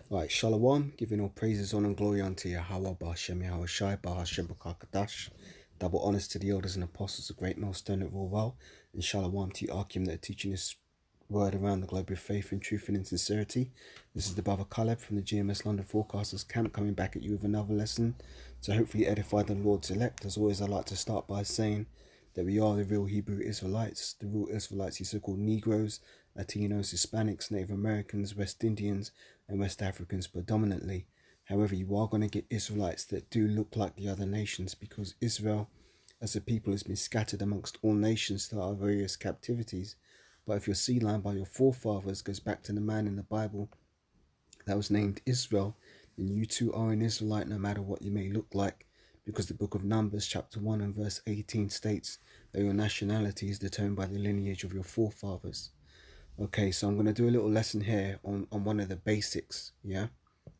Alright, Shalom, giving all praises, honor, and glory unto Yahweh, Ba'ashem Yahweh Shai, Ba'ashem B'Kakadash. Double honors to the elders and apostles, the great millstone that rule well, and Shalom to you, Akim, that are teaching this word around the globe with faith and truth and in sincerity. This is the brother Caleb from the GMS London Forecasters Camp, coming back at you with another lesson to hopefully edify the Lord's elect. As always, I like to start by saying that we are the real Hebrew Israelites, the real Israelites, these so-called Negroes, Latinos, Hispanics, Native Americans, West Indians, and West Africans predominantly. However, you are going to get Israelites that do look like the other nations, because Israel as a people has been scattered amongst all nations throughout our various captivities. But if your sea line by your forefathers goes back to the man in the Bible that was named Israel, then you too are an Israelite no matter what you may look like, because the book of Numbers chapter 1 and verse 18 states that your nationality is determined by the lineage of your forefathers. Okay, so I'm going to do a little lesson here on one of the basics, yeah?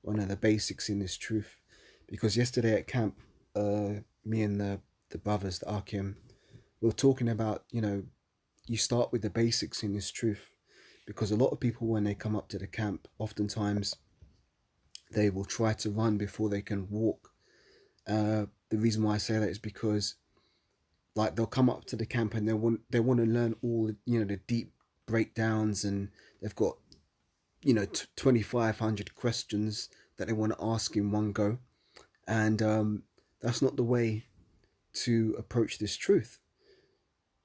One of the basics in this truth. Because yesterday at camp, me and the brothers, the Arkim, we were talking about, you start with the basics in this truth. Because a lot of people, when they come up to the camp, oftentimes they will try to run before they can walk. The reason why I say that is because, like, they'll come up to the camp and they want to learn all, the deep breakdowns, and they've got 2,500 questions that they want to ask in one go, and that's not the way to approach this truth.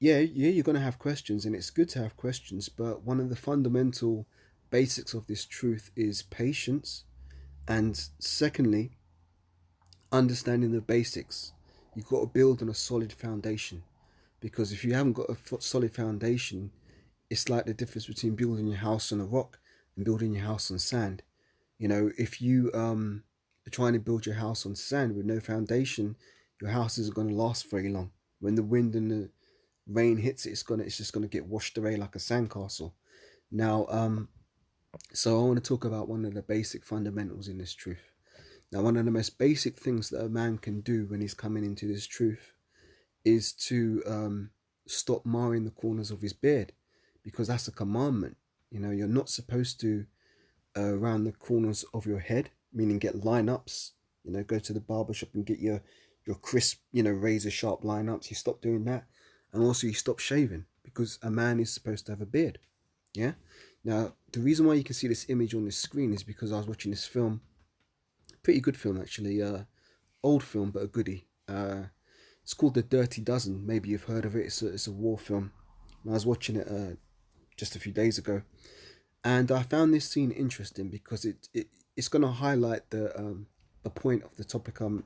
Yeah, you're going to have questions, and it's good to have questions, but one of the fundamental basics of this truth is patience, and secondly, understanding the basics. You've got to build on a solid foundation, because if you haven't got a solid foundation, it's like the difference between building your house on a rock and building your house on sand. If you are trying to build your house on sand with no foundation, your house isn't going to last very long. When the wind and the rain hits it, it's just gonna get washed away like a sandcastle. Now, so I want to talk about one of the basic fundamentals in this truth. Now, one of the most basic things that a man can do when he's coming into this truth is to stop marring the corners of his beard, because that's a commandment. You're not supposed to round the corners of your head, meaning get lineups. Go to the barber shop and get your crisp, razor sharp lineups. You stop doing that, and also you stop shaving, because a man is supposed to have a beard. Yeah. Now, the reason why you can see this image on this screen is because I was watching this film, pretty good film actually, old film but a goodie. It's called The Dirty Dozen. Maybe you've heard of it. It's a war film. And I was watching it just a few days ago, and I found this scene interesting because it's going to highlight the point of the topic I'm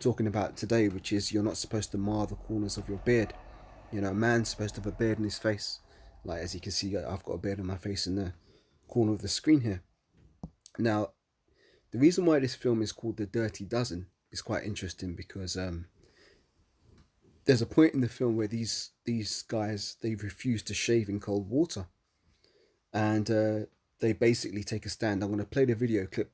talking about today, which is you're not supposed to mar the corners of your beard. A man's supposed to have a beard in his face. Like, as you can see, I've got a beard on my face in the corner of the screen here. Now, the reason why this film is called The Dirty Dozen is quite interesting, because there's a point in the film where these guys, they refuse to shave in cold water, and they basically take a stand. I'm going to play the video clip.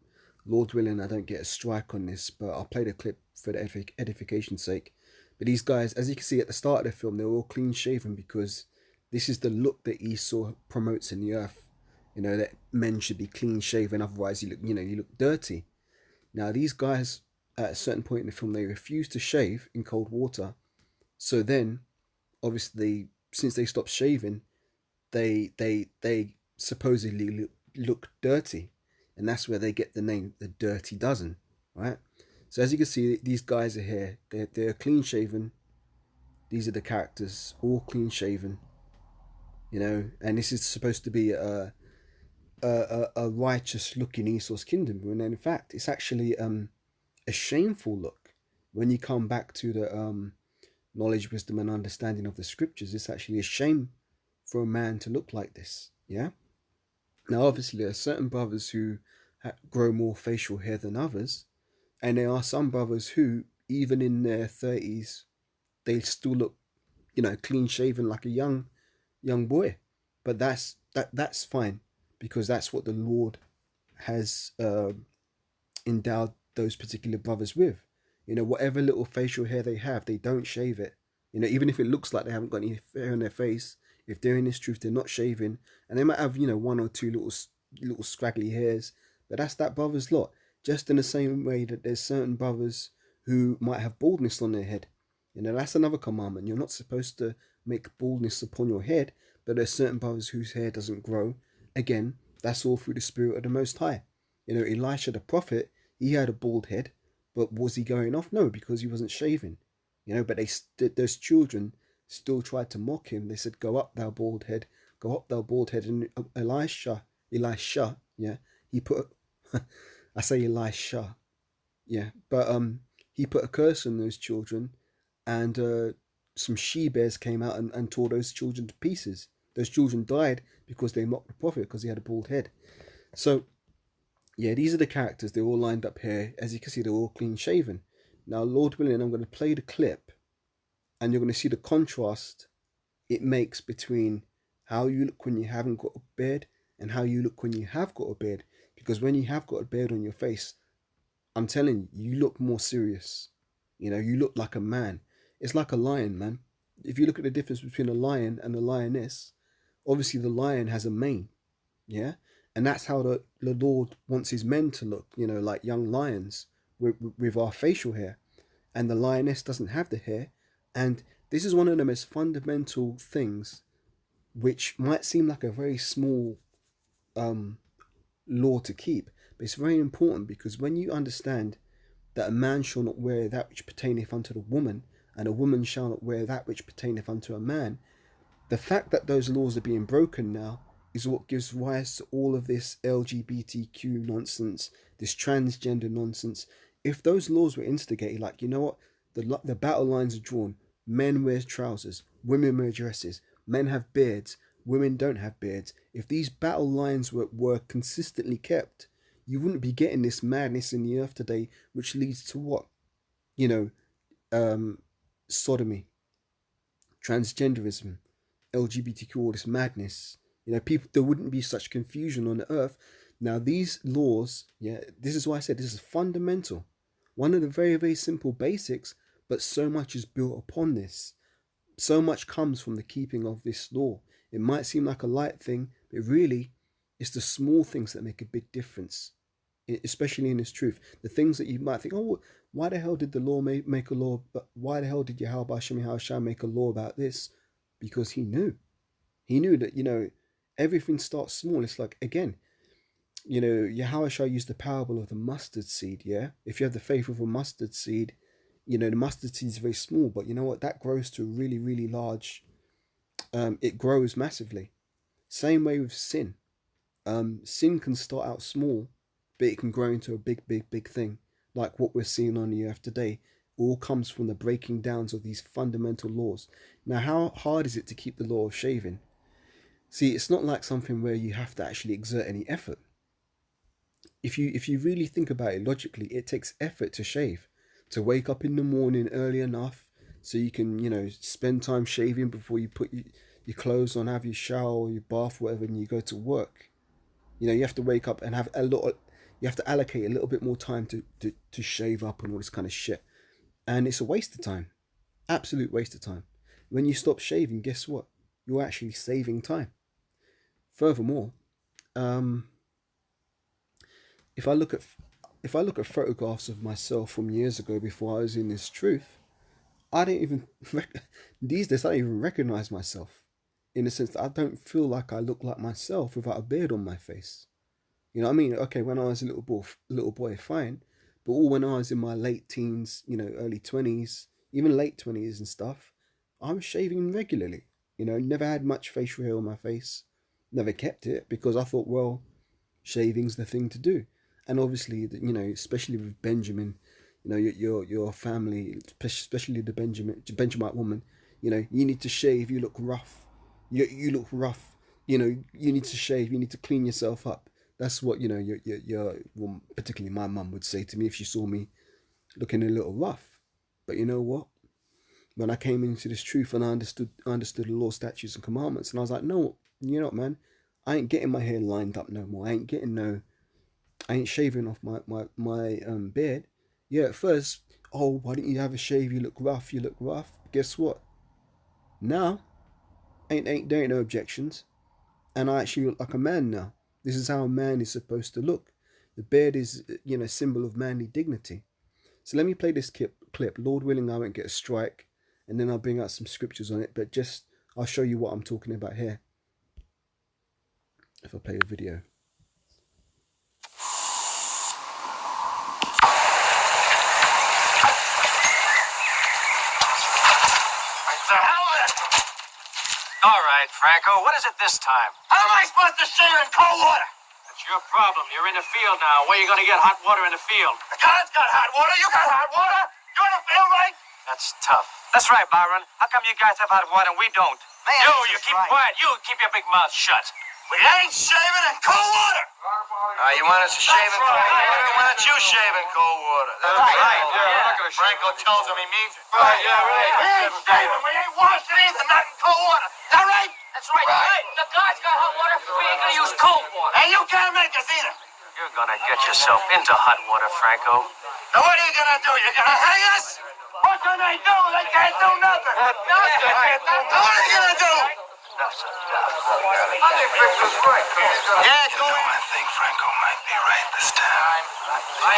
Lord willing, I don't get a strike on this, but I'll play the clip for the edification's sake. But these guys, as you can see at the start of the film, they're all clean shaven, because this is the look that Esau promotes in the earth. That men should be clean shaven, otherwise you look dirty. Now, these guys, at a certain point in the film, they refuse to shave in cold water. So then, obviously, since they stopped shaving, they supposedly look dirty, and that's where they get the name The Dirty Dozen, right? So as you can see, these guys are here. They're clean shaven. These are the characters, all clean shaven. And this is supposed to be a righteous look in Esau's kingdom, when in fact it's actually a shameful look. When you come back to the knowledge, wisdom, and understanding of the scriptures, it's actually a shame for a man to look like this. Yeah. Now, obviously, there are certain brothers who grow more facial hair than others, and there are some brothers who, even in their 30s, they still look, clean shaven like a young boy. But that's fine, because that's what the Lord has endowed those particular brothers with. Whatever little facial hair they have, they don't shave it. Even if it looks like they haven't got any hair on their face, if they're in this truth, they're not shaving, and they might have, one or two little scraggly hairs, But that's that brother's lot. Just in the same way that there's certain brothers who might have baldness on their head. That's another commandment. You're not supposed to make baldness upon your head, but there's certain brothers whose hair doesn't grow. Again, that's all through the Spirit of the Most High. Elisha the prophet, he had a bald head, but was he going off? No, because he wasn't shaving. But those children still tried to mock him. They said, "Go up, thou bald head, go up, thou bald head." And Elisha, yeah, he put, I say Elisha, yeah, but he put a curse on those children, and some she bears came out and tore those children to pieces. Those children died because they mocked the prophet because he had a bald head. So, yeah, these are the characters. They're all lined up here. As you can see, they're all clean shaven. Now, Lord willing, I'm going to play the clip, and you're going to see the contrast it makes between how you look when you haven't got a beard and how you look when you have got a beard. Because when you have got a beard on your face, I'm telling you, you look more serious. You look like a man. It's like a lion, man. If you look at the difference between a lion and a lioness, obviously the lion has a mane, yeah? And that's how the Lord wants his men to look, like young lions with our facial hair. And the lioness doesn't have the hair. And this is one of the most fundamental things, which might seem like a very small law to keep, but it's very important, because when you understand that a man shall not wear that which pertaineth unto the woman, and a woman shall not wear that which pertaineth unto a man, the fact that those laws are being broken now is what gives rise to all of this LGBTQ nonsense, this transgender nonsense. If those laws were instigated, like, you know what, the battle lines are drawn. Men wear trousers, women wear dresses, men have beards, women don't have beards. If these battle lines were consistently kept, you wouldn't be getting this madness in the earth today, which leads to what? Sodomy, transgenderism, LGBTQ, all this madness. People, there wouldn't be such confusion on the earth. Now, these laws, yeah, this is why I said this is fundamental. One of the very, very simple basics, but so much is built upon this. So much comes from the keeping of this law. It might seem like a light thing, but really, it's the small things that make a big difference, especially in this truth. The things that you might think, oh, why the hell did the law make a law? But why the hell did Yahweh Hashem Yahushua make a law about this? Because he knew. He knew that, everything starts small. It's like, again, Yahushua used the parable of the mustard seed, yeah? If you have the faith of a mustard seed, the mustard seed is very small, but you know what? That grows to a really, really large, it grows massively. Same way with sin. Sin can start out small, but it can grow into a big, big, big thing. Like what we're seeing on the earth today, all comes from the breaking downs of these fundamental laws. Now, how hard is it to keep the law of shaving? See, it's not like something where you have to actually exert any effort. If you really think about it logically, it takes effort to shave, to wake up in the morning early enough so you can, spend time shaving before you put your clothes on, have your shower or your bath, whatever, and you go to work. You have to wake up and have you have to allocate a little bit more time to shave up and all this kind of shit. And it's a waste of time. Absolute waste of time. When you stop shaving, guess what? You're actually saving time. Furthermore, if I look at photographs of myself from years ago before I was in this truth, I don't even these days I don't even recognize myself, in the sense that I don't feel like I look like myself without a beard on my face. You know what I mean? Okay, when I was a little boy, fine, but all when I was in my late teens, early 20s, even late 20s and stuff, I was shaving regularly. Never had much facial hair on my face, never kept it, because I thought, well, shaving's the thing to do. And obviously, especially with Benjamin, your family, especially the Benjamite woman, you need to shave. You look rough. You look rough. You need to shave. You need to clean yourself up. That's what well, particularly my mum would say to me if she saw me looking a little rough. But you know what? When I came into this truth and I understood the law, statutes, and commandments, and I was like, no, you know what, man, I ain't getting my hair lined up no more. I ain't shaving off my beard. Yeah, at first, oh, why didn't you have a shave? You look rough. You look rough. Guess what? Now, there ain't no objections, and I actually look like a man now. This is how a man is supposed to look. The beard is, a symbol of manly dignity. So let me play this clip. Lord willing, I won't get a strike, and then I'll bring out some scriptures on it. But I'll show you what I'm talking about here. If I play the video. All right, Franco, what is it this time? How am I supposed to shave in cold water? That's your problem. You're in the field now. Where are you going to get hot water in the field? The guy's got hot water. You got hot water. You in the field, right? That's tough. That's right, Byron. How come you guys have hot water and we don't? Man, you keep quiet. You keep your big mouth shut. We ain't shaving in cold water. You want us to shave in cold water? Why don't you shave in cold water? That's right. Yeah. Franco tells him he means it. Right, yeah, right. We ain't shaving. We ain't washing either. Not in cold water. Is that right? That's right. The guy's got hot water. We ain't gonna use cold water. And you can't make us either. You're going to get yourself into hot water, Franco. Now what are you gonna do? You gonna hang us? What can they do? They can't do nothing. Now what are you gonna do? Yeah, go in. I think Franco might be right this time.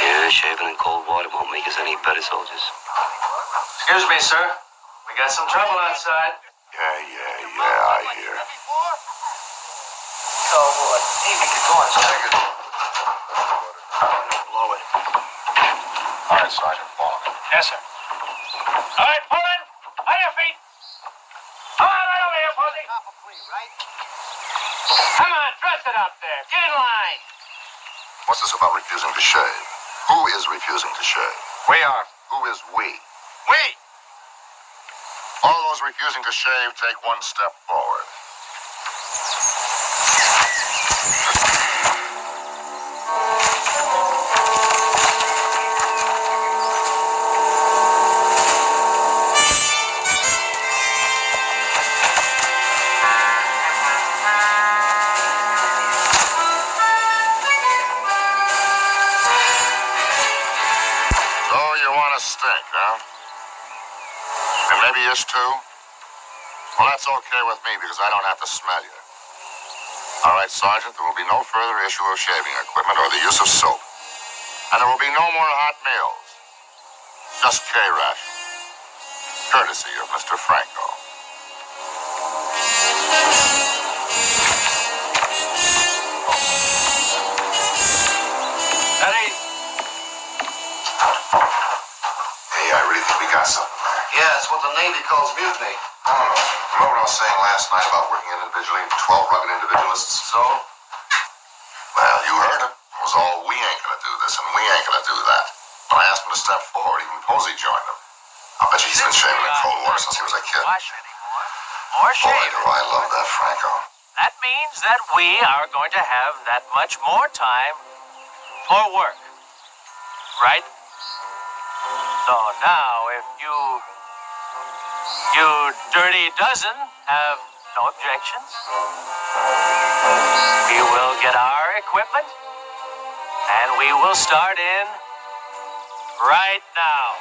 Yeah, shaving in cold water won't make us any better soldiers. Excuse me, sir. We got some trouble outside. Yeah, I hear. So, hey, we could go on, sir. Blow it. All right, Sergeant, follow me. Yes, sir. All right, pull in. On your feet. Come on, right over here, Posey. Come on, dress it up there. Get in line. What's this about refusing to shave? Who is refusing to shave? We are. Who is we? We. All those refusing to shave, take one step forward. So you want to stink, huh? And maybe yours too? Well, that's okay with me because I don't have to smell you. All right, Sergeant, there will be no further issue of shaving equipment or the use of soap. And there will be no more hot meals. Just K-ration. Courtesy of Mr. Franco. Eddie. Hey, I really think we got something there. Yeah, it's what the Navy calls mutiny. I don't know. Remember what I was saying last night about working individually, 12 rugged individualists? So? Well, you heard him. It was all, we ain't gonna do this and we ain't gonna do that. When I asked him to step forward, even Posey joined him. I bet you he's been shaving in cold water since he was a kid. Wash anymore. Or Boy, shave. do I love that Franco. That means that we are going to have that much more time for work. Right? So now, if you dirty dozen have no objections, we will get our equipment and we will start in right now.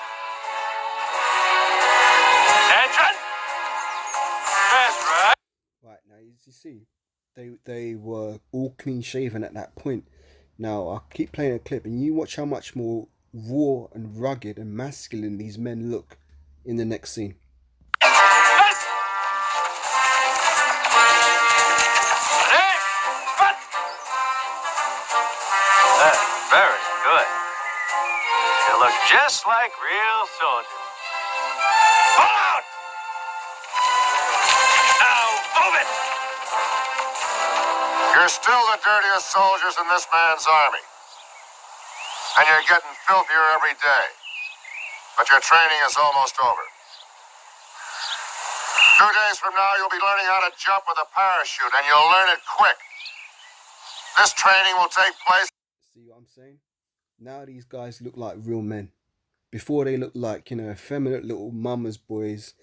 Attention! That's right. Right, now you see, they were all clean shaven at that point. Now I'll keep playing a clip and you watch how much more raw and rugged and masculine these men look in the next scene. That's very good. You look just like real soldiers. Pull out! Now move it! You're still the dirtiest soldiers in this man's army. And you're getting filthier every day. But your training is almost over. 2 days from now, you'll be learning how to jump with a parachute, and you'll learn it quick. This training will take place. See what I'm saying? Now these guys look like real men. Before they looked like, effeminate little mama's boys.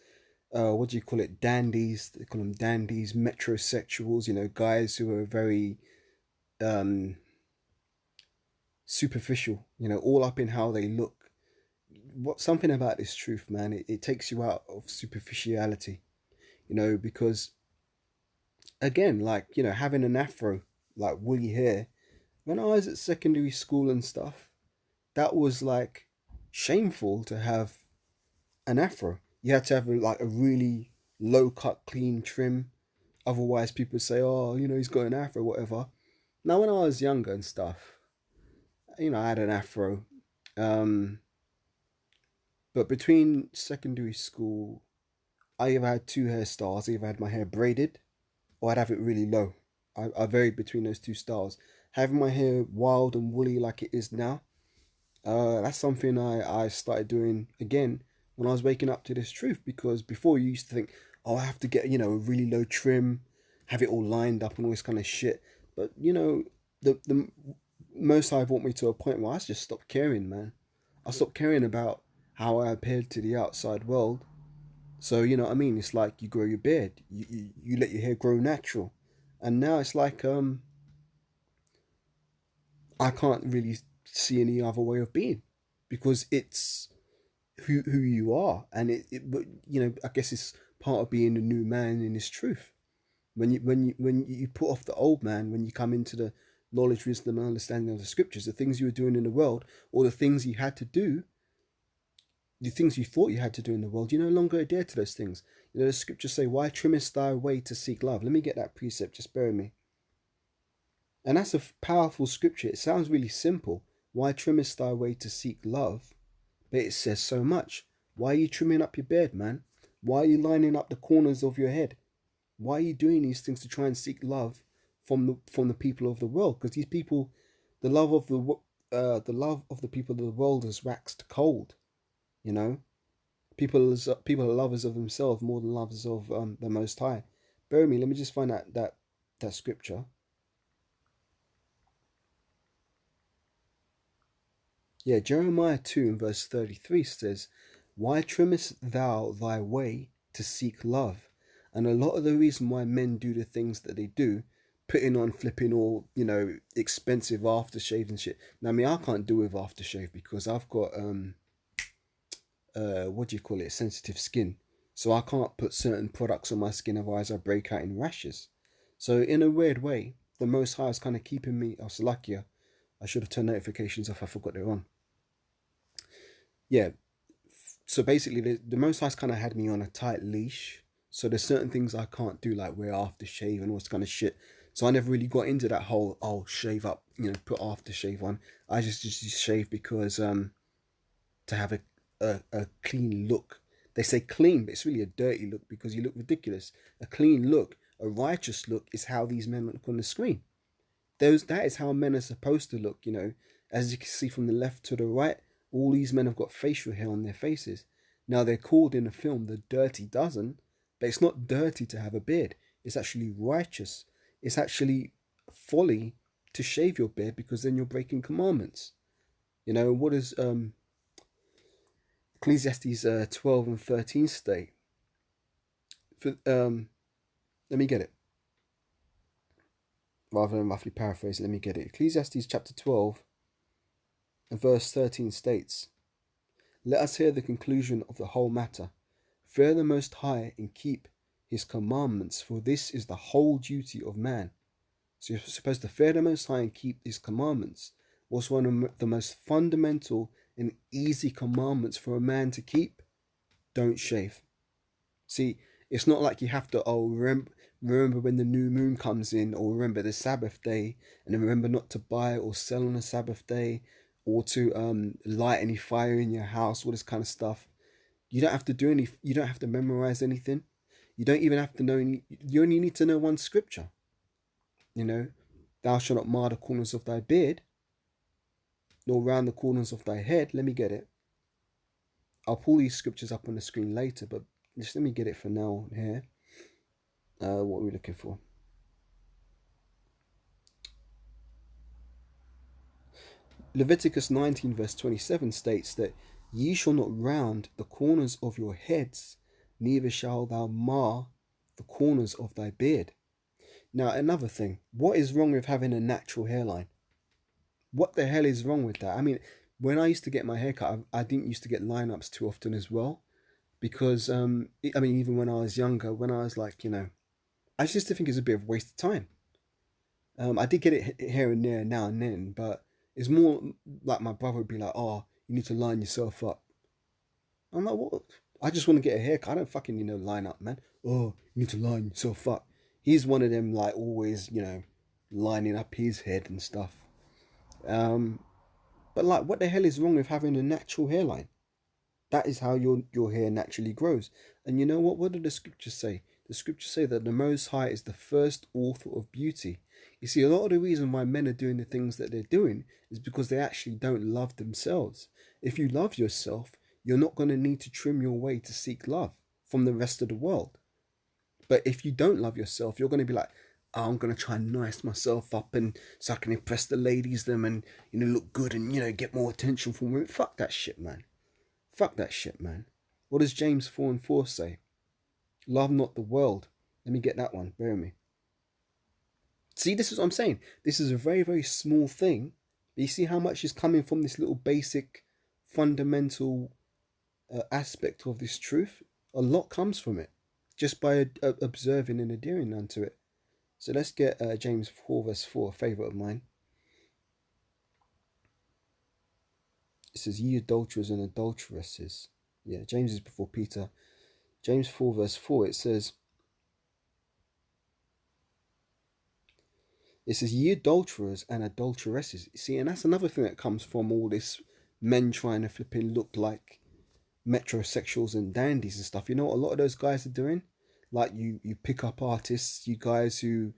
What do you call it? Dandies. They call them dandies, metrosexuals, guys who are very superficial, all up in how they look. Something about this truth, man, it takes you out of superficiality, because again, like, having an afro, like woolly hair, when I was at secondary school and stuff, that was like shameful to have an afro. You had to have like a really low cut, clean trim. Otherwise, people would say, "Oh, he's got an afro, whatever." Now, when I was younger and stuff, I had an afro. Um, but between secondary school, I either had two hairstyles. I either had my hair braided, or I'd have it really low. I varied between those two styles. Having my hair wild and woolly like it is now, that's something I started doing again when I was waking up to this truth. Because before you used to think, oh, I have to get a really low trim, have it all lined up and all this kind of shit. But the most High brought me to a point where I just stopped caring, man. I stopped caring about how I appeared to the outside world. So you know what I mean. It's like you grow your beard, you let your hair grow natural, and now it's like I can't really see any other way of being, because it's who you are, and but I guess it's part of being a new man in this truth. When you put off the old man, when you come into the knowledge, wisdom, and understanding of the scriptures, the things you were doing in the world, or the things you had to do, the things you thought you had to do in the world, you no longer adhere to those things. The scriptures say, "Why trimmest thy way to seek love?" Let me get that precept. Just bear with me. And that's a powerful scripture. It sounds really simple. Why trimmest thy way to seek love? But it says so much. Why are you trimming up your beard, man? Why are you lining up the corners of your head? Why are you doing these things to try and seek love from the people of the world? Because these people, the love of the people of the world has waxed cold. You know, people are lovers of themselves more than lovers of the Most High. Bear with me. Let me just find that scripture. Yeah, Jeremiah 2 and verse 33 says, "Why trimmest thou thy way to seek love?" And a lot of the reason why men do the things that they do, putting on flipping all, expensive aftershave and shit. Now, I mean, I can't do with aftershave because I've got, what do you call it, sensitive skin. So I can't put certain products on my skin, otherwise I break out in rashes. So in a weird way, the Most High is kind of keeping me, oh, Salakia, I should have turned notifications off, I forgot they're on. Yeah, so basically the Most High's kind of had me on a tight leash. So there's certain things I can't do, like wear aftershave and all this kind of shit. So I never really got into that whole, oh, shave up, put aftershave on. I just shave because to have a clean look. They say clean, but it's really a dirty look because you look ridiculous. A clean look, a righteous look is how these men look on the screen. That is how men are supposed to look, As you can see from the left to the right, all these men have got facial hair on their faces. Now they're called in the film the dirty dozen, but it's not dirty to have a beard. It's actually righteous. It's actually folly to shave your beard because then you're breaking commandments. What does Ecclesiastes 12 and 13 state? Let me get it. Rather than roughly paraphrase, let me get it. Ecclesiastes chapter 12 and verse 13 states, "Let us hear the conclusion of the whole matter. Fear the Most High and keep his commandments, for this is the whole duty of man." So you're supposed to fear the Most High and keep his commandments. What's one of the most fundamental and easy commandments for a man to keep? Don't shave. See, it's not like you have to, remember when the new moon comes in, or remember the Sabbath day, and then remember not to buy or sell on the Sabbath day, or to light any fire in your house, all this kind of stuff. You don't have to you don't have to memorize anything. You don't even have to know you only need to know one scripture. Thou shalt not mar the corners of thy beard, nor round the corners of thy head. Let me get it. I'll pull these scriptures up on the screen later, but just let me get it for now here. What are we looking for? Leviticus 19 verse 27 states that ye shall not round the corners of your heads, neither shalt thou mar the corners of thy beard. Now, another thing, what is wrong with having a natural hairline? What the hell is wrong with that? I mean, when I used to get my hair cut, I didn't used to get lineups too often as well, because even when I was younger, when I was like, I just used to think it's a bit of a waste of time. I did get it here and there now and then, but it's more like my brother would be like, "Oh, you need to line yourself up." I'm like, "What? I just want to get a haircut. I don't fucking line up, man." "Oh, you need to line yourself up." He's one of them like always lining up his head and stuff. Um, but like, what the hell is wrong with having a natural hairline? That is how your hair naturally grows. And you know what? What do the scriptures say? The scriptures say that the Most High is the first author of beauty. You see, a lot of the reason why men are doing the things that they're doing is because they actually don't love themselves. If you love yourself, you're not going to need to trim your way to seek love from the rest of the world. But if you don't love yourself, you're going to be like, "Oh, I'm going to try and nice myself up and so I can impress the ladies them and look good and get more attention from women." Fuck that shit, man. Fuck that shit, man. What does James 4:4 say? Love not the world. Let me get that one. Bear with me. See, this is what I'm saying. This is a very, very small thing. But you see how much is coming from this little basic, fundamental aspect of this truth? A lot comes from it just by observing and adhering unto it. So let's get James 4:4, a favourite of mine. It says, "Ye adulterers and adulteresses." Yeah, James is before Peter. James 4:4, it says, "Ye adulterers and adulteresses." See, and that's another thing that comes from all this men trying to flipping look like metrosexuals and dandies and stuff. You know what a lot of those guys are doing? Like you pick up artists, you guys who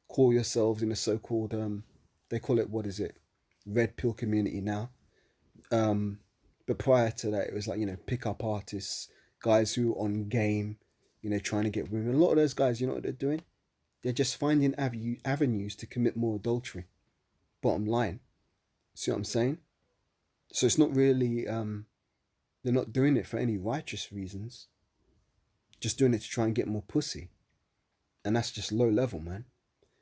call yourselves in a so-called they call it, what is it, red pill community now. But prior to that, it was like pick up artists, guys who are on game, trying to get women. A lot of those guys, you know what they're doing? They're just finding avenues to commit more adultery. Bottom line, see what I'm saying? So it's not really they're not doing it for any righteous reasons. Just doing it to try and get more pussy, and that's just low level, man.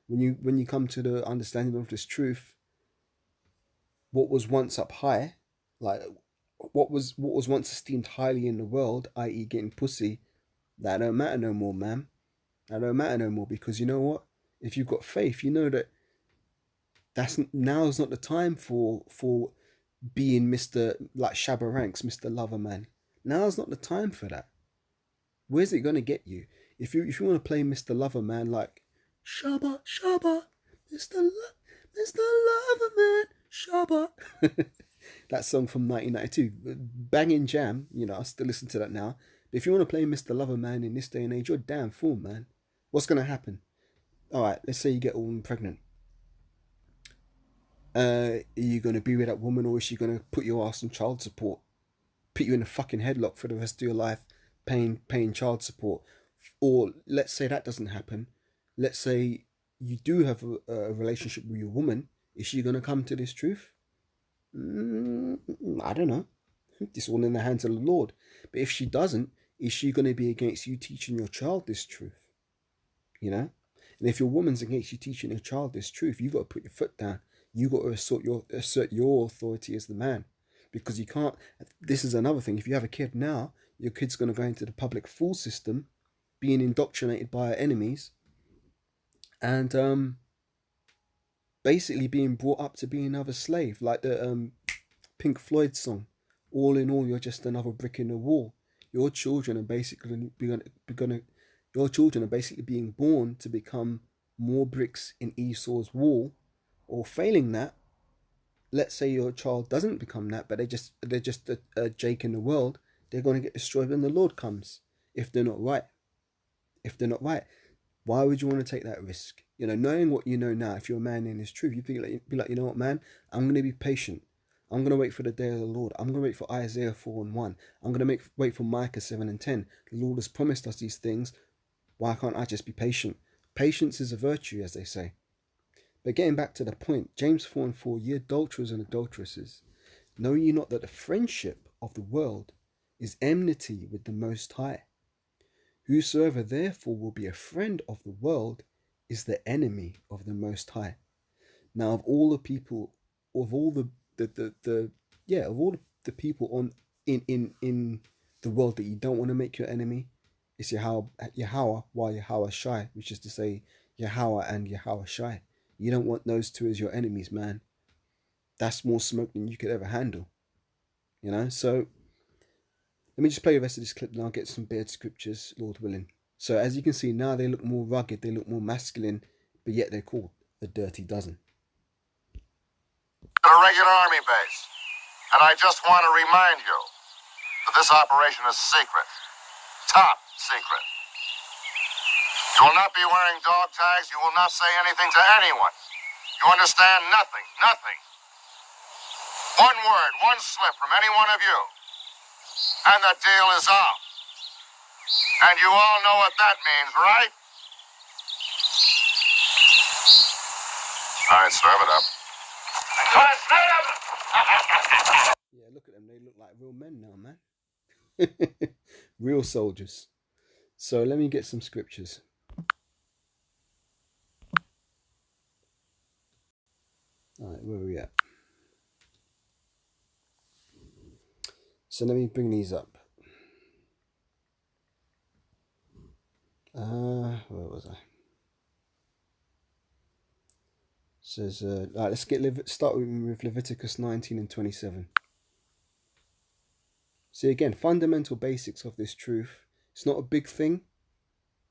When you come to the understanding of this truth, what was once up high, like what was once esteemed highly in the world, i.e., getting pussy, that don't matter no more, man. That don't matter no more, because you know what? If you've got faith, you know that now's not the time for being Mr. like Shabba Ranks, Mr. Lover Man. Now's not the time for that. Where's it gonna get you? If you want to play Mr. Lover Man, like Shabba Shabba, Mr. Lover Man, Shabba. That song from 1992, banging jam. I still listen to that now. But if you want to play Mr. Lover Man in this day and age, you're a damn fool, man. What's gonna happen? All right, let's say you get a woman pregnant. Are you gonna be with that woman, or is she gonna put your ass on child support, put you in a fucking headlock for the rest of your life, paying child support? Or let's say that doesn't happen. Let's say you do have a relationship with your woman. Is she gonna come to this truth? I don't know. It's all in the hands of the Lord. But if she doesn't, is she going to be against you teaching your child this truth? And if your woman's against you teaching your child this truth, you've got to put your foot down. You've got to assert your authority as the man. Because you can't. This is another thing. If you have a kid now, your kid's going to go into the public school system, being indoctrinated by our enemies, and basically being brought up to be another slave, like the Pink Floyd song. All in all, you're just another brick in the wall. Your children are basically your children are basically being born to become more bricks in Esau's wall, or failing that. Let's say your child doesn't become that, but they're just a Jake in the world. They're going to get destroyed when the Lord comes if they're not right. If they're not right, why would you want to take that risk? Knowing what you know now, if you're a man in his truth, you'd be like, you know what, man, I'm going to be patient. I'm going to wait for the day of the Lord. I'm going to wait for Isaiah 4:1. I'm going to wait for Micah 7:10. The Lord has promised us these things. Why can't I just be patient? Patience is a virtue, as they say. But getting back to the point, James 4:4, ye adulterers and adulteresses, know ye not that the friendship of the world is enmity with the Most High? Whosoever therefore will be a friend of the world is the enemy of the Most High. Now, of all the people, of all the of all the people in the world that you don't want to make your enemy, it's Yahweh while Yahweh shy, which is to say Yahweh and Yahweh shy. You don't want those two as your enemies, man. That's more smoke than you could ever handle. So let me just play the rest of this clip and I'll get some beard scriptures, Lord willing. So as you can see, now they look more rugged, they look more masculine, but yet they're called the Dirty Dozen. A regular army base. And I just want to remind you that this operation is secret. Top secret. You will not be wearing dog tags. You will not say anything to anyone. You understand? Nothing. Nothing. One word, one slip from any one of you, and the deal is off. And you all know what that means, right? All right, serve it up. Yeah, look at them. They look like real men now, man. Real soldiers. So let me get some scriptures. All right, where are we at? So let me bring these up. Where was I? Says, right, let's start with Leviticus 19 and 27. See, again, fundamental basics of this truth. It's not a big thing,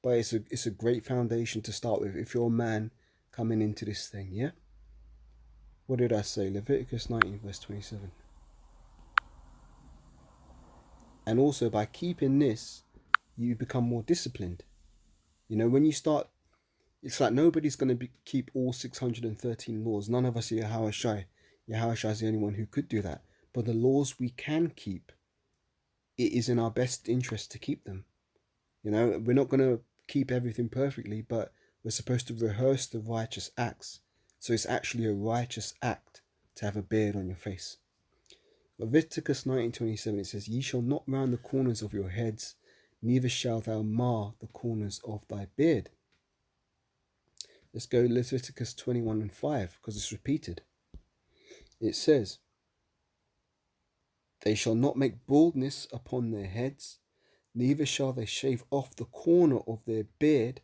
but it's a great foundation to start with if you're a man coming into this thing, yeah? What did I say? Leviticus 19 verse 27. And also by keeping this, you become more disciplined. When you start, it's like nobody's going to keep all 613 laws. None of us are Yahushai. Yahushai is the only one who could do that. But the laws we can keep, it is in our best interest to keep them. We're not going to keep everything perfectly, but we're supposed to rehearse the righteous acts. So it's actually a righteous act to have a beard on your face. Leviticus 19:27, it says, Ye shall not round the corners of your heads, neither shalt thou mar the corners of thy beard. Let's go Leviticus 21 and 5, because it's repeated. It says, They shall not make baldness upon their heads, neither shall they shave off the corner of their beard,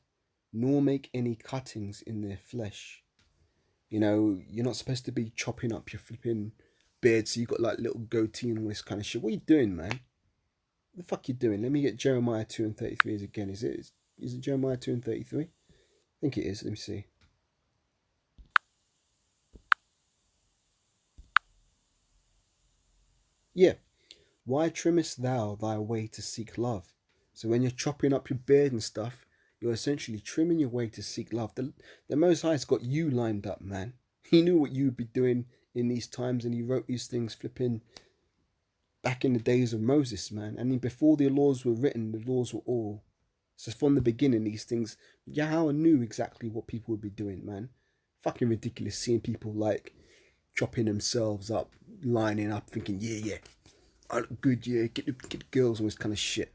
nor make any cuttings in their flesh. You're not supposed to be chopping up your flipping beard, so you got like little goatee and all this kind of shit. What are you doing, man? What the fuck you doing? Let me get Jeremiah 2 and 33 again. Is it Jeremiah 2 and 33? I think it is. Let me see. Yeah. Why trimmest thou thy way to seek love? So when you're chopping up your beard and stuff, you're essentially trimming your way to seek love. The Most High's got you lined up, man. He knew what you'd be doing in these times, and he wrote these things flipping back in the days of Moses, man. And before the laws were written, the laws were all. So from the beginning, these things, Yahweh knew exactly what people would be doing, man. Fucking ridiculous seeing people like chopping themselves up, lining up, thinking, yeah, I look good, yeah, get the girls, all this kind of shit.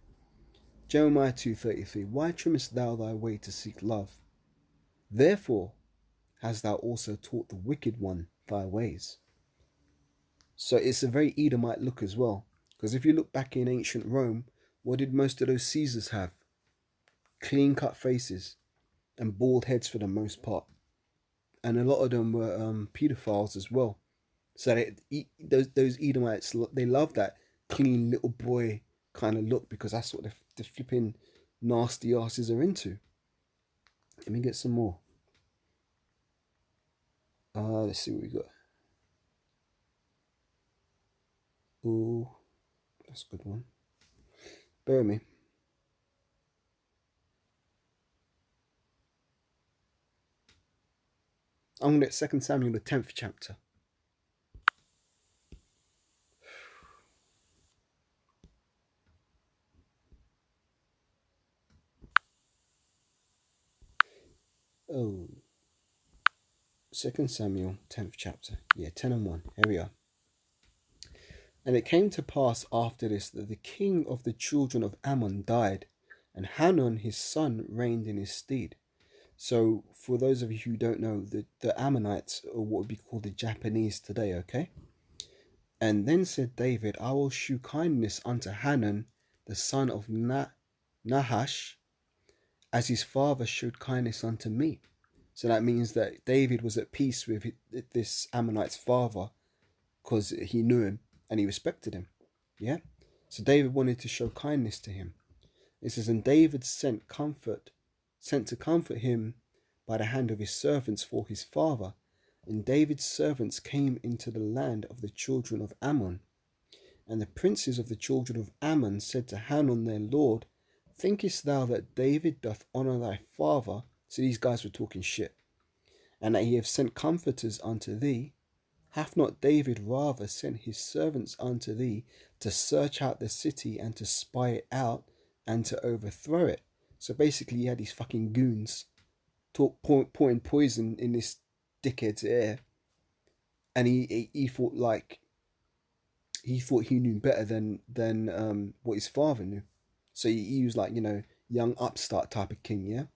Jeremiah 2:33, Why trimmest thou thy way to seek love? Therefore hast thou also taught the wicked one thy ways. So it's a very Edomite look as well. Because if you look back in ancient Rome, what did most of those Caesars have? Clean-cut faces and bald heads for the most part. And a lot of them were pedophiles as well. So those Edomites, they love that clean little boy kind of look, because that's what the flipping nasty asses are into. Let me get some more. Let's see what we got. Ooh, that's a good one. Bear with me. I'm going to get 2 Samuel, the 10th chapter. Oh, 2 Samuel, 10th chapter. Yeah, 10 and 1. Here we are. And it came to pass after this that the king of the children of Ammon died, and Hanun his son reigned in his stead. So, for those of you who don't know, the Ammonites are what would be called the Japanese today, okay? And then said David, I will shew kindness unto Hanun, the son of Nahash, as his father showed kindness unto me. So that means that David was at peace with this Ammonite's father because he knew him and he respected him. Yeah? So David wanted to show kindness to him. It says, and David sent to comfort him by the hand of his servants for his father. And David's servants came into the land of the children of Ammon. And the princes of the children of Ammon said to Hanun their lord, thinkest thou that David doth honour thy father? So these guys were talking shit. And that he hath sent comforters unto thee? Hath not David rather sent his servants unto thee to search out the city and to spy it out and to overthrow it? So basically, he had these fucking goons pouring poison in this dickhead's ear, and he thought he knew better than what his father knew. So he was like, young upstart type of king. Yeah.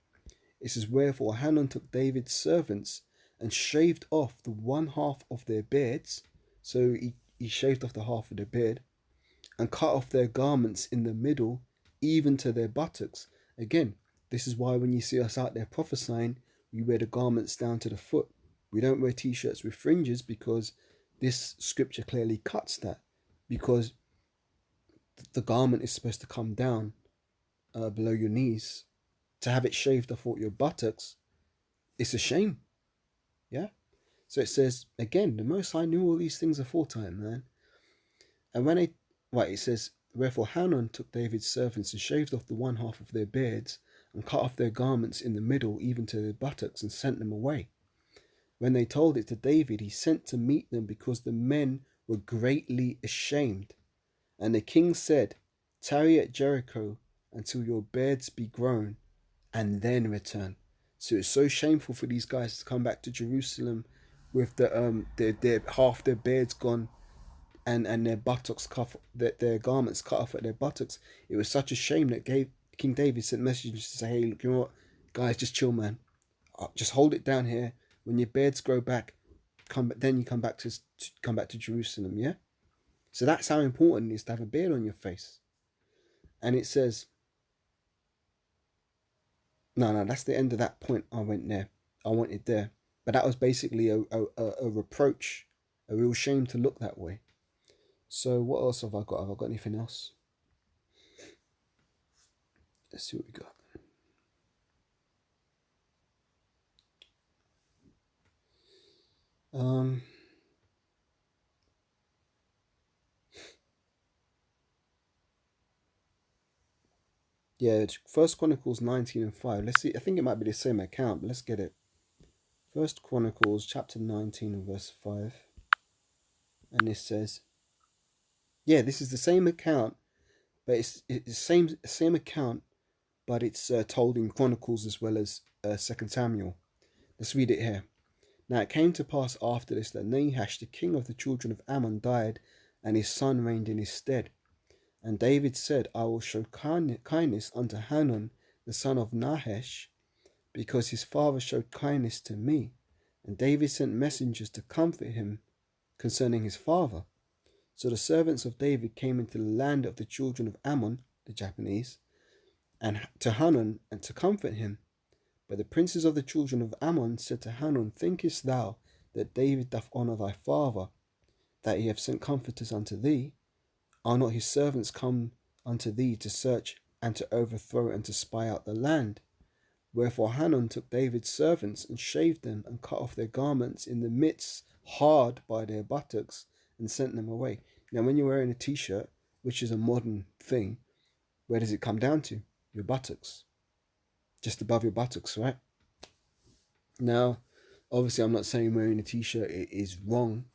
It says, wherefore Hanun took David's servants and shaved off the one half of their beards. So he shaved off the half of their beard and cut off their garments in the middle, even to their buttocks. Again, this is why when you see us out there prophesying, we wear the garments down to the foot. We don't wear t-shirts with fringes because this scripture clearly cuts that. Because the garment is supposed to come down below your knees. To have it shaved off all your buttocks, it's a shame. Yeah? So it says, again, the Most High knew all these things aforetime, man. And when it says, wherefore Hanun took David's servants and shaved off the one half of their beards and cut off their garments in the middle, even to their buttocks, and sent them away. When they told it to David, he sent to meet them because the men were greatly ashamed. And the king said, tarry at Jericho until your beards be grown, and then return. So it's so shameful for these guys to come back to Jerusalem with their half their beards gone and their buttocks cut, their garments cut off at their buttocks. It was such a shame that King David sent messages to say, hey, look, you know what, guys, just chill, man. Just hold it down here. When your beards grow back, then you come back to Jerusalem. Yeah. So that's how important it is to have a beard on your face. And it says, no, that's the end of that point. I wanted there. But that was basically a reproach, a real shame to look that way. So what else have I got? Have I got anything else? Let's see what we got. Yeah, First Chronicles 19 and 5. Let's see. I think it might be the same account, but let's get it. First Chronicles chapter 19 and verse 5. And this says, yeah, this is the same account, but it's the same account, but it's told in Chronicles as well as 2 Samuel. Let's read it here. Now it came to pass after this that Nahash, the king of the children of Ammon, died, and his son reigned in his stead. And David said, I will show kindness unto Hanun, the son of Nahash, because his father showed kindness to me. And David sent messengers to comfort him concerning his father. So the servants of David came into the land of the children of Ammon, the Japanese, and to Hanun, and to comfort him. But the princes of the children of Ammon said to Hanun, thinkest thou that David doth honour thy father, that he hath sent comforters unto thee? Are not his servants come unto thee to search and to overthrow and to spy out the land? Wherefore Hanun took David's servants and shaved them and cut off their garments in the midst hard by their buttocks and sent them away. Now when you're wearing a t-shirt, which is a modern thing, where does it come down to? Your buttocks. Just above your buttocks, right? Now, obviously I'm not saying wearing a t-shirt is wrong,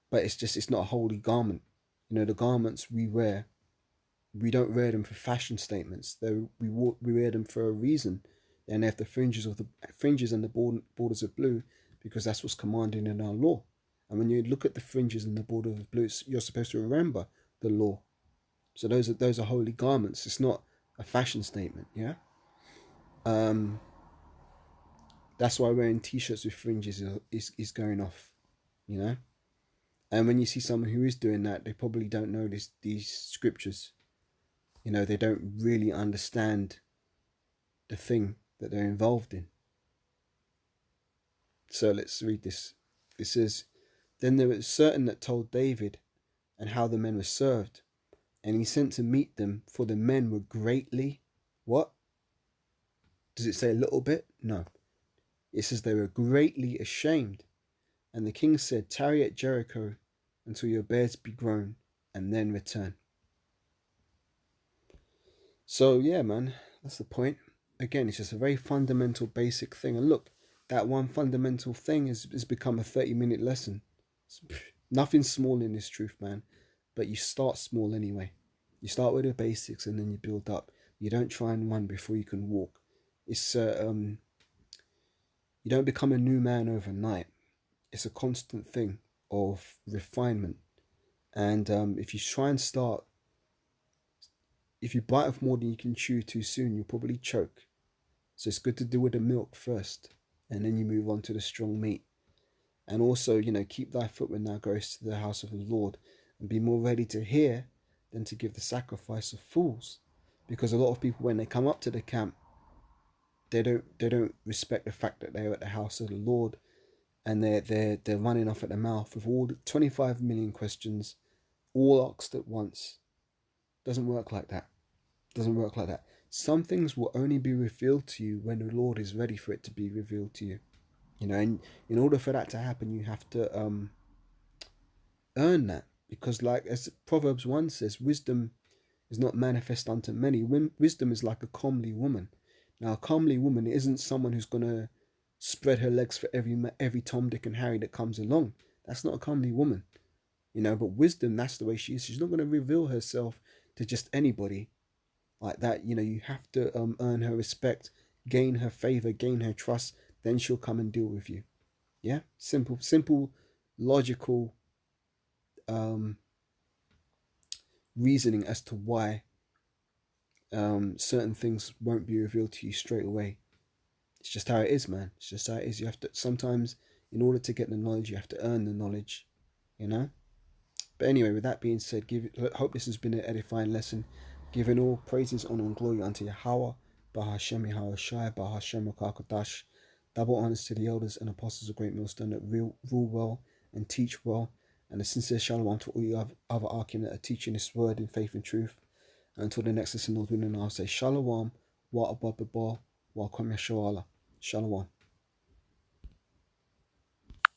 but it's not a holy garment. The garments we wear, we don't wear them for fashion statements. We wear them for a reason. And they have the fringes and the borders of blue, because that's what's commanded in our law. And when you look at the fringes and the border of blue, you're supposed to remember the law. So those are holy garments. It's not a fashion statement. Yeah. That's why wearing t-shirts with fringes is going off. And when you see someone who is doing that, they probably don't know these scriptures. They don't really understand the thing that they're involved in. So let's read this. It says, Then there was certain that told David and how the men were served, and he sent to meet them, for the men were greatly, what? Does it say a little bit? No. It says they were greatly ashamed. And the king said, Tarry at Jericho until your beards be grown, and then return. So yeah, man, that's the point. Again, it's just a very fundamental, basic thing. And look, that one fundamental thing has become a 30-minute lesson. Nothing small in this truth, man. But you start small anyway. You start with the basics and then you build up. You don't try and run before you can walk. It's you don't become a new man overnight. It's a constant thing of refinement. And if you try and start, if you bite off more than you can chew too soon, you'll probably choke. So it's good to do with the milk first, and then you move on to the strong meat. And also, keep thy foot when thou goest to the house of the Lord, and be more ready to hear than to give the sacrifice of fools. Because a lot of people, when they come up to the camp, they don't respect the fact that they're at the house of the Lord, and they're running off at the mouth with all the 25 million questions, all asked at once. Doesn't work like that. Doesn't work like that. Some things will only be revealed to you when the Lord is ready for it to be revealed to you. And in order for that to happen, you have to earn that. Because like as Proverbs 1 says, wisdom is not manifest unto many. Wisdom is like a comely woman. Now, a comely woman isn't someone who's going to spread her legs for every Tom, Dick and Harry that comes along. That's not a comely woman. But wisdom, that's the way she is. She's not going to reveal herself to just anybody like that. You have to earn her respect, gain her favor, gain her trust, then she'll come and deal with you. Yeah, simple logical reasoning as to why certain things won't be revealed to you straight away. It's just how it is, man. It's just how it is. You have to sometimes, in order to get the knowledge, you have to earn the knowledge. But anyway, with that being said, hope this has been an edifying lesson. Giving all praises, honor, and glory unto Yahweh, Bahashem Yahawashi, Bahashem Rakakadash. Double honors to the elders and apostles of Great Millstone that rule well and teach well. And a sincere shalom to all you other Arkim that are teaching this word in faith and truth. And until the next lesson, Lord willing, I'll say shalom, wa abba wa kwam yashala. Shalom.